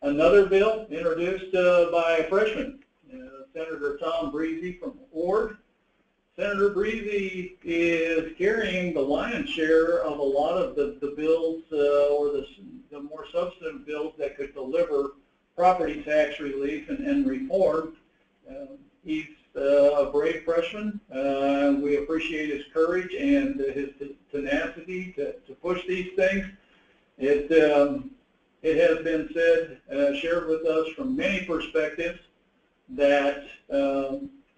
Another bill introduced by a freshman, Senator Tom Breeze from Ord. Senator Breeze is carrying the lion's share of a lot of the bills or the more substantive bills that could deliver property tax relief and reform. He's a brave freshman. We appreciate his courage and his tenacity to push these things. It has been said, shared with us from many perspectives, that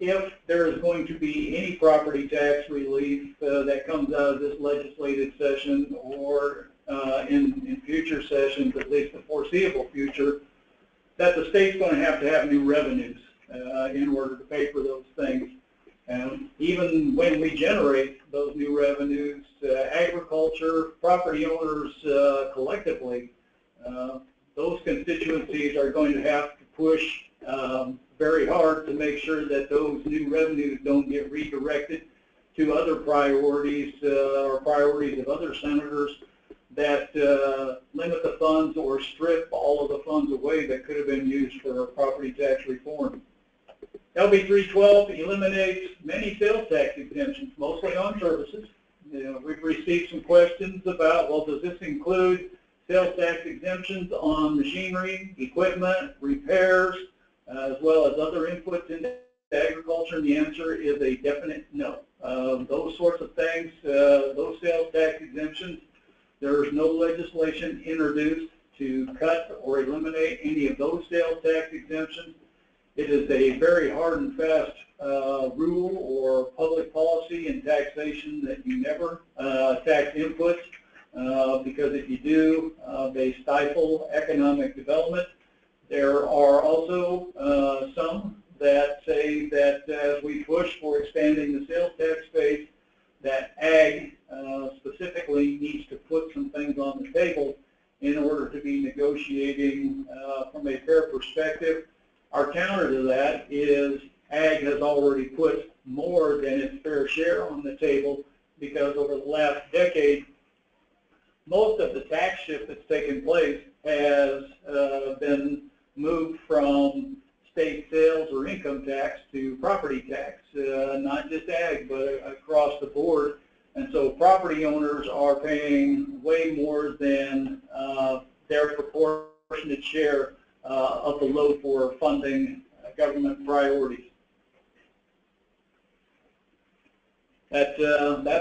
if there is going to be any property tax relief that comes out of this legislative session or in future sessions, at least the foreseeable future, that the state's going to have new revenues in order to pay for those things. Even when we generate those new revenues, agriculture, property owners collectively, those constituencies are going to have to push very hard to make sure that those new revenues don't get redirected to other priorities or priorities of other senators that limit the funds or strip all of the funds away that could have been used for property tax reform. LB 312 eliminates many sales tax exemptions, mostly on services. We've received some questions about, well, does this include sales tax exemptions on machinery, equipment, repairs, as well as other inputs into agriculture? And the answer is a definite no. Those sorts of things, those sales tax exemptions, there's no legislation introduced to cut or eliminate any of those sales tax exemptions. It is a very hard and fast rule or public policy in taxation that you never tax inputs, because if you do, they stifle economic development. There are also some that say that as we push for expanding the sales tax space, that ag specifically needs to put some things on the table in order to be negotiating from a fair perspective. Our counter to that is ag has already put more than its fair share on the table, because over the last decade, most of the tax shift that's taken place has been moved from state sales or income tax to property tax, not just ag, but across the board. And so property owners are paying way more than their proportionate share of the load for funding government priorities. That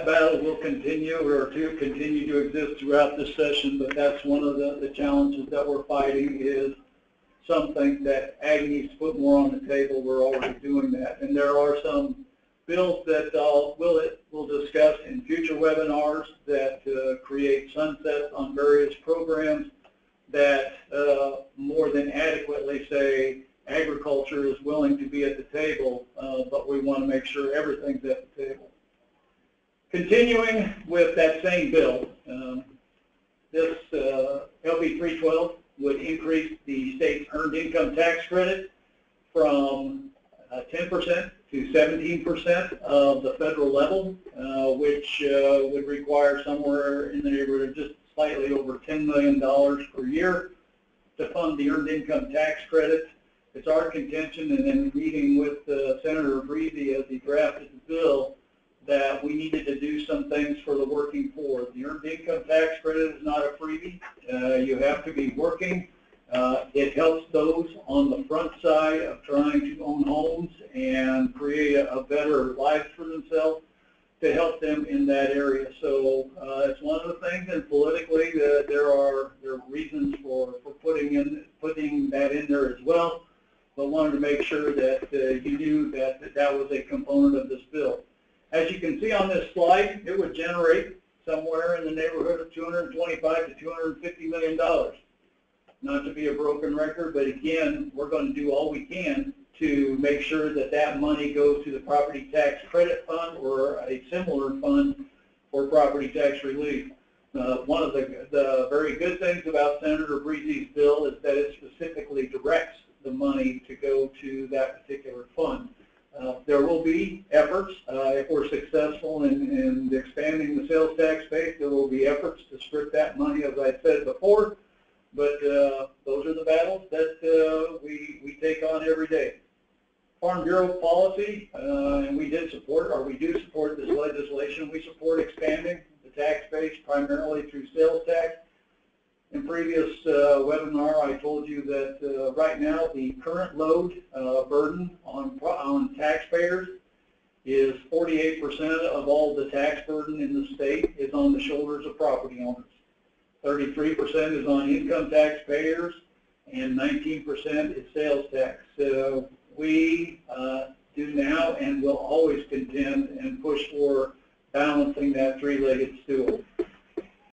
battle will continue to exist throughout this session, but that's one of the challenges that we're fighting. Is something that ag needs to put more on the table. We're already doing that, and there are some bills that we'll discuss in future webinars that create sunsets on various programs that more than adequately say agriculture is willing to be at the table, but we want to make sure everything's at the table. Continuing with that same bill, this LB 312 would increase the state's earned income tax credit from 10% to 17% of the federal level, which would require somewhere in the neighborhood of just slightly over $10 million per year to fund the earned income tax credit. It's our contention, and in meeting with Senator Breeze as he drafted the bill, that we needed to do some things for the working poor. The earned income tax credit is not a freebie. You have to be working. It helps those on the front side of trying to own homes and create a better life for themselves, to help them in that area. So it's one of the things, and politically there are reasons for putting that in there as well, but wanted to make sure that you knew that that was a component of this bill. As you can see on this slide, it would generate somewhere in the neighborhood of $225 to $250 million. Not to be a broken record, but again, we're going to do all we can to make sure that that money goes to the property tax credit fund or a similar fund for property tax relief. One of the very good things about Senator Breeze's bill is that it specifically directs the money to go to that particular fund. There will be efforts, if we're successful in expanding the sales tax base, there will be efforts to strip that money, as I said before, but those are the battles that we take on every day. Farm Bureau policy, and we do support this legislation. We support expanding the tax base primarily through sales tax. In previous webinar, I told you that right now the current load burden on taxpayers is 48% of all the tax burden in the state is on the shoulders of property owners. 33% is on income taxpayers, and 19% is sales tax. So we do now and will always contend and push for balancing that three-legged stool.